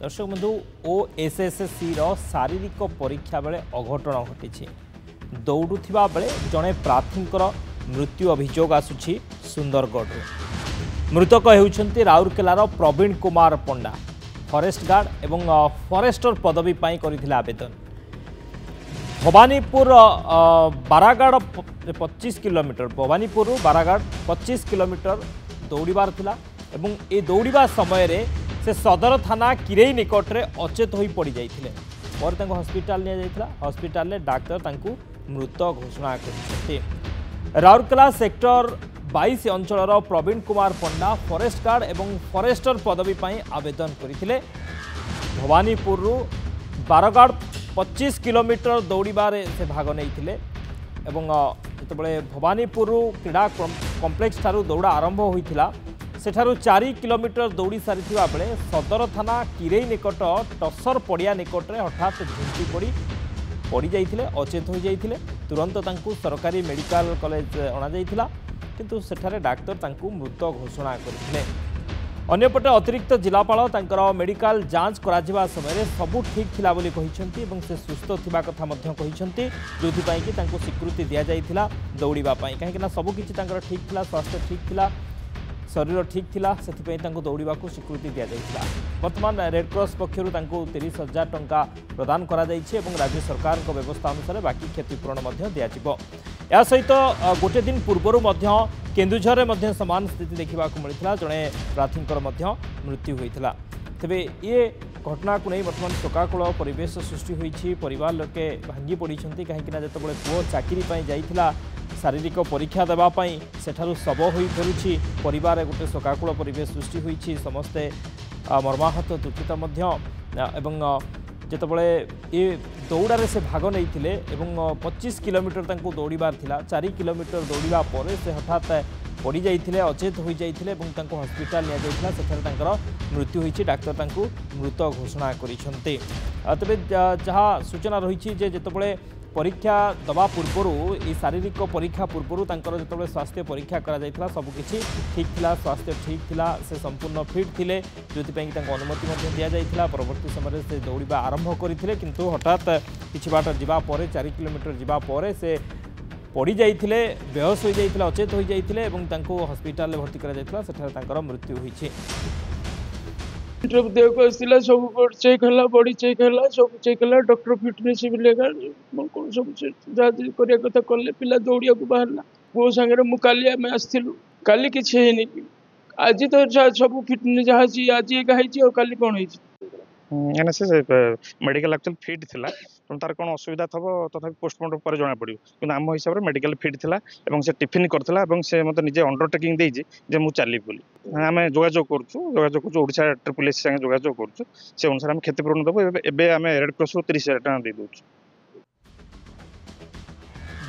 दर्शक बंधु ओएसएससी शारीरिक परीक्षा बेले अघटन घटी दौड़ुवा बेले जड़े प्रार्थींकर मृत्यु अभियोग आसुछि सुंदरगढ़। मृतक होउछन्ति राउरकेलार प्रवीण कुमार पंडा। फॉरेस्ट गार्ड एवं फॉरेस्टर पदवी पाई करिथिले आवेदन। भवानीपुर बारागाड़ 25 किलोमीटर भवानीपुर बारागाड़ 25 किलोमीटर दौड़बार थिला एवं ए दौड़वा समय रे से सदर थाना किरेई निकट रे अचेत होई पड़ी जाइथिले। पर तांको हॉस्पिटल निया जाइथिला। हॉस्पिटल रे डॉक्टर तांको मृत घोषणा करथिले। राउरकेला सेक्टर 22 अंचलर प्रवीण कुमार पंडा फॉरेस्ट गार्ड एवं फॉरेस्टर पदवी पाई आवेदन करथिले। भवानीपुर बारागाड़ 25 किलोमीटर दौड़बारे से भाग नहीं एवं जिते भवानीपुर क्रीड़ा कम्प्लेक्स ठारू दौड़ा आरंभ होता सेठारू 4 किलोमीटर दौड़ी सारी बेले सदर थाना किरेई निकट टसर पड़िया निकट में हठात झुंकी पड़ी जाइथिले, अचेत हो जाइथिले। तुरंत तांकू सरकारी मेडिकल कॉलेज अणा जाइथिला किंतु सेठारे डाक्तर तांकू मृत घोषणा करथिले। अन्यपटे अतिरिक्त जिलापाल तांकर मेडिकल जांच करा समय सबू ठीक थिला बोली कहिसंती एवं से सुस्थ थिबा कथा मध्य कहिसंती, जोथि कि तांको स्वीकृति दिया जाइथिला दौड़िबा पई। काहे कि ना सबू किछि तांकर ठीक थिला, स्वास्थ्य ठीक थिला, शरीर ठीक थिला, सेथिपई तांको दौड़िबा को स्वीकृति दिया जाइथिला। वर्तमान रेड क्रॉस पक्षरु तांको 30,000 टंका प्रदान करा जाइछि एवं राज्य सरकार को व्यवस्था अनुसार बाकी क्षतिपूरण मध्य दिया जिवो। या सहित गोटे दिन पूर्व केन्दुझर में समान स्थिति देखा मिलता, जड़े प्रार्थींकर मृत्यु होता। तेबे ये घटना को नहीं बर्तमान शोकाकूल परिवेश सृष्टि होती। परिवार लोके भांगी पड़ी कहीं जो पुओ चाकरी जाइथिला शारीरिक परीक्षा देवाई सेठारु शव हो फेरुछि। परिवार गोटे शोकाकूल परिवेश सृष्टि होती। समस्ते मर्माहत दुखित एवं जितेबाला ये दौड़े से भाग नहीं 25 किलोमीटर तांको दौड़बार थिला। 4 किलोमीटर दौड़ा पर से हठात पड़ जाइथिले, अचेत हो जाइथिले एवं तांको हॉस्पिटल निया जाइथिला। सेठारे तांकर मृत्यु होईछि। डाक्टर तांको मृत घोषणा करिसंते। तबे जहाँ सूचना रही जे जितेबाला परीक्षा दवा पूर्व शारीरिक परीक्षा पूर्व जो स्वास्थ्य परीक्षा करा सबकि ठीक थिला, स्वास्थ्य ठीक थिला, से संपूर्ण फिट थिले, जोथिपई अनुमति दिया जाइथिला। परवर्ती समय से दौड़िबा आरंभ करथिले किंतु हठात किछि बाट जिबा परे 4 किलोमीटर जिबा परे से पड़ी जाइथिले, बेहोश हो जाइथिले, अचेत हो जाइथिले एवं तांको हॉस्पिटल रे भर्ती करा जाइथिला। सेठारे तांकर मृत्यु होईछि। देख आसला सब चेक है, बॉडी चेक है, सब चेक है, डॉक्टर फिटनेस भी लेगा सब जहाँ करिया कथा कले। पिला दौड़िया को बाहरला पुओ सांगे मु काली आम आसलु काली किसी आज तो सब फिटनेस जहाँ आज एका काली कौन है मेडिकल एक्चुअली फिट थिला तार कौन असुविधा थब तथा पोस्टमार्टम पर जना पड़ो कि आम हिसाब से मेडिकल फिट थिला एवं से टिफिन करथिला एवं से मत निजे अंडरटेकिंग देछि जे मु चाली बोली आम जोगाजोग करूँ ओडिशा ट्रिपल एस संगे जोगाजोग करूँ से अनुसार आम क्षतिपूरण देबो। एबे आम रेड क्रॉस 30,000 टका दे दउछु।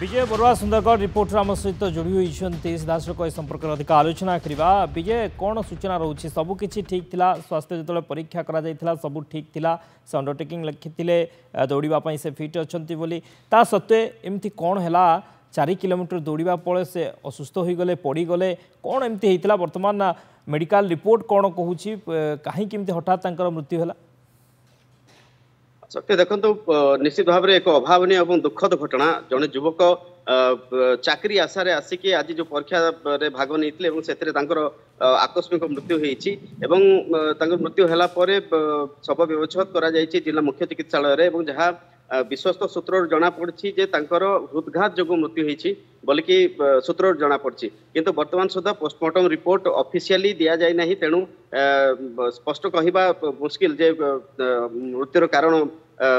विजय बरुआ सुंदरगढ़ रिपोर्टर आम सहित जोड़ी होती सीधासख ए संपर्क में अधिक आलोचना करवा। विजय कौन सूचना रोचे? सबकि ठीक थिला, स्वास्थ्य जो परीक्षा करा सबू ठीक थिला, से अंडरटेकिंग लिखिते दौड़ापी से फिट अच्छा बोली, ता सत्वे एमती कौन है 4 किलोमीटर दौड़ा पड़े से असुस्थ हो गले, पड़गले, कौन एमती होता? वर्तमान मेडिकल रिपोर्ट कौन कहूँ कहीं हठात मृत्यु है? सत्य देखो निश्चित भाव में एक अभावनीय और दुखद घटना। जड़े युवक चाकरी आशारे आसिकी आज जो परीक्षा रे भाग नहीं से आकस्मिक मृत्यु होती। मृत्यु है शव व्यवच्छेद करा जिला मुख्य चिकित्सालय जहाँ विश्वस्त सूत्र जना पड़ी जे हृदघात जो मृत्यु होती बोलिकी सूत्र जना पड़ी। किंतु वर्तमान सुधा पोस्टमार्टम रिपोर्ट ऑफिशियली दि जाए ना, तेणु स्पष्ट कहवा मुस्किल जे मृत्युर कारण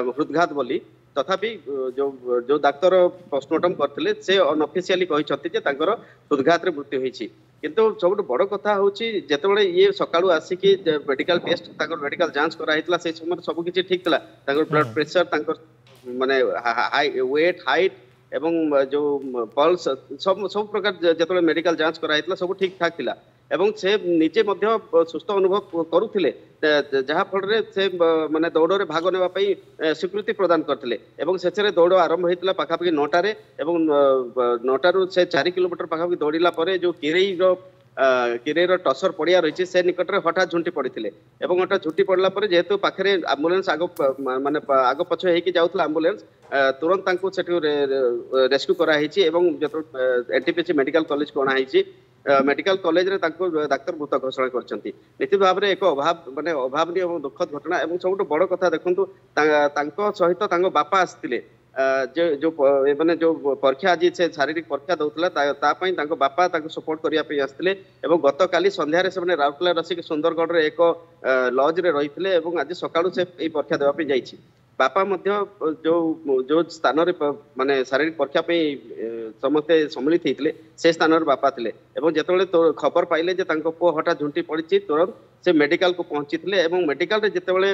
हृदघात बोली। तथापि जो डाक्तर पोस्टमार्टम करते से अनअफिशियली कहते हृदघात मृत्यु होती। किंतु सब बड़ कथा हूँ जिते ये सकाळू आसिकी मेडिकल टेस्ट मेडिकल जांच कराइला से समय सबकि ठीक था। ब्लड प्रेशर माने वेट हाइट एवं जो पल्स सब प्रकार जो मेडिकल जांच कराइला सब ठीक ठाक थिला एवं से निजे सुस्थ अनुभव करुले, जहाँ फल से माने दौड़ में भाग नापी स्वीकृति प्रदान करते से दौड़ आरंभ होता पाखापाखि 9टार 9टारू से 4 किलोमीटर पाखापाखि दौड़ा जो किरेई କିରେଇର ଟସର ପଡ଼ିଆ ରହିଛି ସେ ନିକଟରେ ହଠାତ୍ ଝୁଣ୍ଟି ପଡ଼ିଥିଲେ ଏବଂ ହଠାତ୍ ଝୁଣ୍ଟି ପଡ଼ିଲା ପରେ ଯେହେତୁ ପାଖରେ ଆମ୍ବୁଲାନ୍ସ ମାନେ ଆଗ ପଛ ହେଇକି ଯାଉଥିଲା ଆମ୍ବୁଲାନ୍ସ ତୁରନ୍ତ ତାଙ୍କୁ ସେଠୁ ରେସ୍କ୍ୟୁ କରାହେଇଛି ଏବଂ ଯେତେବେଳେ NTPC ମେଡିକାଲ କଲେଜକୁ ଅଣାହେଇଛି मेडिकल कॉलेज रे डाक्तर मृत घोषणा करछंती निश्चित भाव में एक माने अभावनीय और दुखद घटना और सब बड़ कथा देखु सहित बापा आसते जो माने जो परीक्षा आज से शारीरिक परीक्षा दौला बापा सपोर्ट करने आसते गत काली संध्यारे से राउरकेला रसिक सुंदरगढ़ रे एक लॉज रे रही आज सकाळु से परीक्षा देवाई जाइए बापा जो जो स्थान माने शारीरिक परीक्षा समस्ते सम्मिलित होते से स्थान बापा थे जिते खबर पाइले पुओ हठात झुंटी पड़ी तुरंत से मेडिकल को पहुंची मेडिकल जिते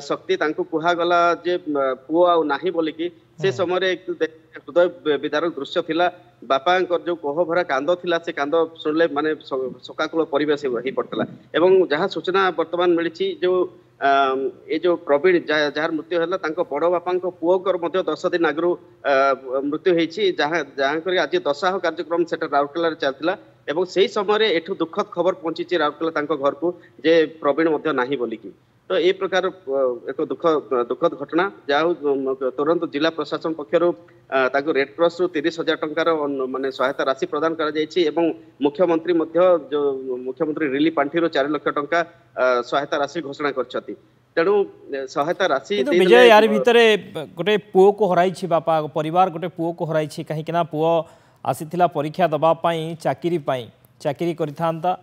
शक्ति कहगला जे पुओ आ नहीं बोलिकी से समय हृदय विदारक दृश्य थिला बापा जो कोह भरा कांद थिला से कांद शुणिले माने शोकाकुल परिवेश हो पड़ता एवं जहाँ सूचना वर्तमान मिली जो ये जो प्रवीण जार मृत्यु है बड़ बापा पुओकर 10 दिन आगु मृत्यु होती जहाँ कर आज दशाह कार्यक्रम से राउरकेला चलता एवं से समय एठू दुखद खबर पहुंची राउरकेला घर को जे प्रवीण नहीं बोलिकी तो ये प्रकार एक दुखद घटना जहाँ तुरंत जिला प्रशासन पक्षर रेड क्रॉस रु 30,000 टंकार माने सहायता राशि प्रदान करा मुख्यमंत्री जो मुख्यमंत्री रिलीफ पांठी 4 लाख टंका सहायता राशि घोषणा करछथि तेणु सहायता राशि विजय यार भितर गोटे पुओ को हराई बापा परिवार गोटे पुओ को हराई कहीं पुओ आसीथिला परीक्षा दबा पाई चाकरी करिथांता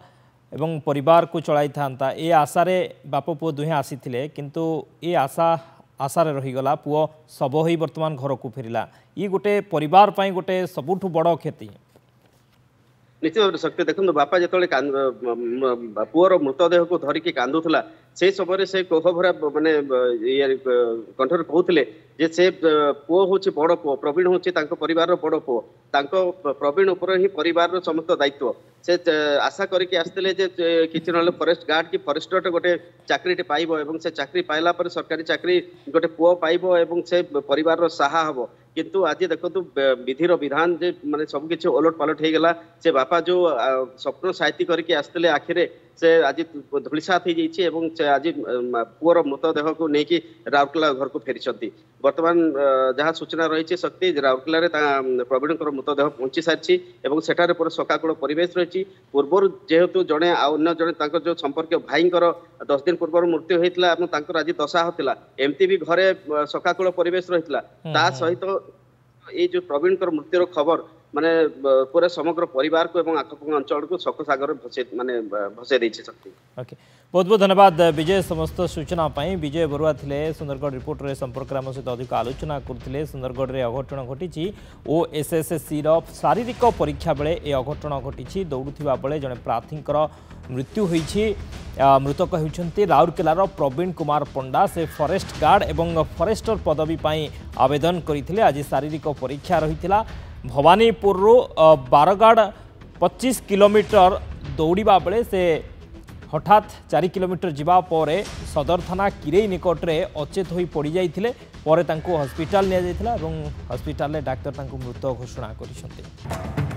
एवं परिवार को चलाई था ए आशारे बाप पुओ दुहे आसीथिले किंतु ए आशारे रहीगला पुओ सब ही वर्तमान घर को फेरिला ये गोटे परिवार पाई गोटे सबुठु बड़ क्षति निश्चित भाव शक्ति देखो बापा जो पुओर मृतदेह को धरिकी कांदुला से समय से कोह भरा माने कंठर कहते जे से पुओ हूँ बड़ पुओ प्रवीण हूँ परिवार बड़ पुओ प्रवीण उपर ही परिवार समस्त दायित्व से आशा करके आसते किसी ना फॉरेस्ट गार्ड की फॉरेस्टर गोटे चाकरी पाइब से चाकरी पाइला पर सरकारी चाकरी गोटे पुओ पाइब से परिवार साहा हम किंतु आज देखो विधिर विधान जे माने सब किसी ओलट पालट हो गला से बापा जो स्वप्न साहित्य करके आसते आखिरे से आज धूलिसात हो जाइए से आज पुओर मृतदेह को लेकिन राउरकेला घर को फेरी वर्तमान जहाँ सूचना रही शक्ति राउरकेला प्रवीण मृतदेह पहुंची सारी सेठारे पूरा शोकाकुल परिवेश रही पूर्व जेहेतु जड़े अन्य जड़े जो संपर्क भाई 10 दिन पूर्व मृत्यु होता आज दशाह था एमती भी घरे शोकाकुल परिवेश रही सहित ये जो प्रवीण मृत्युर खबर माने पूरा समग्र परिवार को एवं आखपाख अंचल को शोक सागर भसे देछि शक्ति। ओके बहुत बहुत धन्यवाद विजय समस्त सूचना पाई विजय बरुआ थिले सुंदरगढ़ रिपोर्ट रे संपर्क आम सहित अधिक आलोचना करथिले सुंदरगढ़ रे अघटन घटी OSSC रो शारीरिक परीक्षा बेले ए अघटन घटी दौड़ुथिबा बेले जने प्रार्थींकर मृत्यु होईछि मृतक होउछन्ते राउरकेलार प्रवीण कुमार पंडा से फॉरेस्ट गार्ड एवं फॉरेस्टर पदवी पाई आवेदन करथिले आज शारीरिक परीक्षा रहिथिला भवानीपुर बारगाड़ 25 किलोमीटर दौड़ा बेले से हठात 4 किलोमीटर जीवा परे सदर थाना किरेई निकट में अचेत हो पड़ जाइए हस्पिटाल नि हस्पिटाल डाक्तर मृत घोषणा कर।